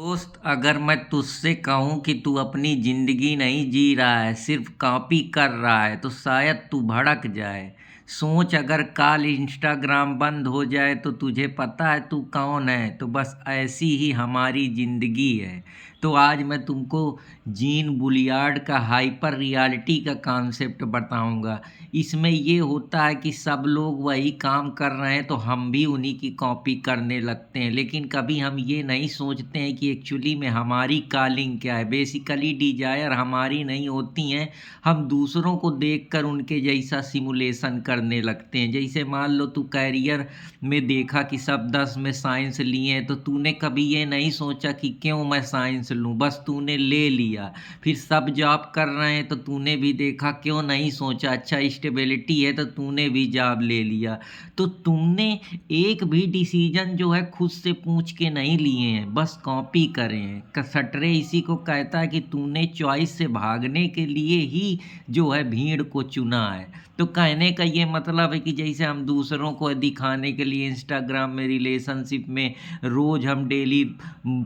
दोस्त, अगर मैं तुझसे कहूँ कि तू अपनी जिंदगी नहीं जी रहा है, सिर्फ कॉपी कर रहा है, तो शायद तू भड़क जाए। सोच, अगर काल इंस्टाग्राम बंद हो जाए तो तुझे पता है तू कौन है। तो बस ऐसी ही हमारी जिंदगी है। तो आज मैं तुमको जीन बुलियार्ड का हाइपर रियलिटी का कॉन्सेप्ट बताऊंगा। इसमें ये होता है कि सब लोग वही काम कर रहे हैं तो हम भी उन्हीं की कॉपी करने लगते हैं, लेकिन कभी हम ये नहीं सोचते हैं कि एक्चुअली में हमारी कॉलिंग क्या है। बेसिकली डिजायर हमारी नहीं होती हैं, हम दूसरों को देखकर उनके जैसा सिमुलेशन करने लगते हैं। जैसे मान लो तू कैरियर में देखा कि सब 10 में साइंस लिए हैं, तो तूने कभी ये नहीं सोचा कि क्यों मैं साइंस लूँ, बस तूने ले लिया। फिर सब जॉब कर रहे हैं तो तूने भी देखा, क्यों नहीं सोचा, अच्छा स्टेबिलिटी है तो तूने भी जॉब ले लिया। तो तुमने एक भी डिसीजन जो है खुद से पूछ के नहीं लिए हैं, बस कॉपी करे हैं। सटरे इसी को कहता है कि तूने चॉइस से भागने के लिए ही जो है भीड़ को चुना है। तो कहने का ये मतलब है कि जैसे हम दूसरों को दिखाने के लिए इंस्टाग्राम में रिलेशनशिप में रोज हम डेली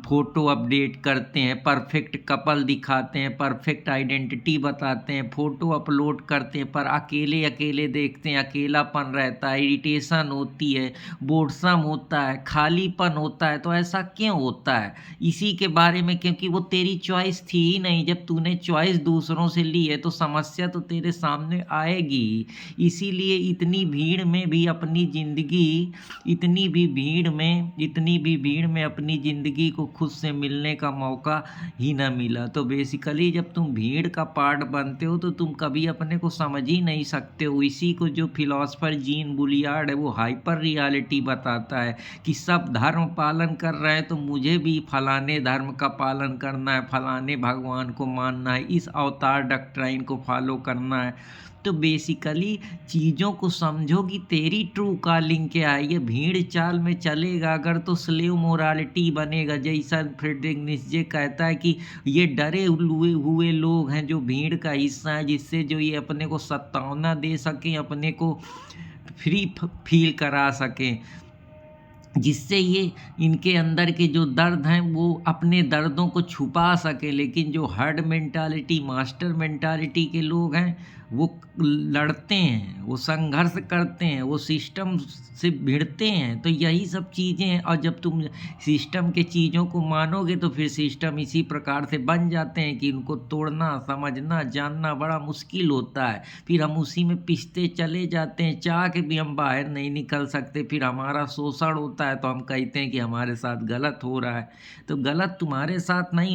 फोटो अपडेट करते हैं, परफेक्ट कपल दिखाते हैं, परफेक्ट आइडेंटिटी बताते हैं, फोटो अपलोड करते हैं, पर अकेले अकेले देखते हैं, अकेलापन रहता है, इरिटेशन होती है, बोर्डसम होता है, खालीपन होता है। तो ऐसा क्यों होता है? इसी के बारे में, क्योंकि वो तेरी चॉइस थी ही नहीं। जब तूने चॉइस दूसरों से ली है तो समस्या तो तेरे सामने आएगी ही। इसीलिए इतनी भी भीड़ में अपनी ज़िंदगी को खुद से मिलने का मौका ही ना मिला। तो बेसिकली जब तुम भीड़ का पार्ट बनते हो तो तुम कभी अपने को समझ ही नहीं सकते हो। इसी को जो फिलोसफर जीन बुलियार्ड है वो हाइपर रियलिटी बताता है कि सब धर्म पालन कर रहे हैं तो मुझे भी फलाने धर्म का पालन करना है, फलाने भगवान को मानना है, इस अवतार डॉक्ट्राइन को फॉलो करना है। तो बेसिकली चीज़ों को समझो कि तेरी ट्रू कॉलिंग क्या है। ये भीड़ चाल में चलेगा अगर तो स्लेव मोरालिटी बनेगा। जैसा फ्रेडरिक नीत्शे कहता है कि ये डरे हुए हुए लोग हैं जो भीड़ का हिस्सा है, जिससे जो ये अपने को सत्तावना दे सकें, अपने को फ्री फील करा सकें, जिससे ये इनके अंदर के जो दर्द हैं वो अपने दर्दों को छुपा सके। लेकिन जो हर्ड मेंटालिटी, मास्टर मेंटालिटी के लोग हैं वो लड़ते हैं, वो संघर्ष करते हैं, वो सिस्टम से भिड़ते हैं। तो यही सब चीज़ें हैं। और जब तुम सिस्टम के चीज़ों को मानोगे तो फिर सिस्टम इसी प्रकार से बन जाते हैं कि इनको तोड़ना, समझना, जानना बड़ा मुश्किल होता है। फिर हम उसी में पिसते चले जाते हैं, चाह के भी हम बाहर नहीं निकल सकते। फिर हमारा शोषण होता है तो हम कहते हैं कि हमारे साथ गलत हो रहा है। तो गलत तुम्हारे साथ नहीं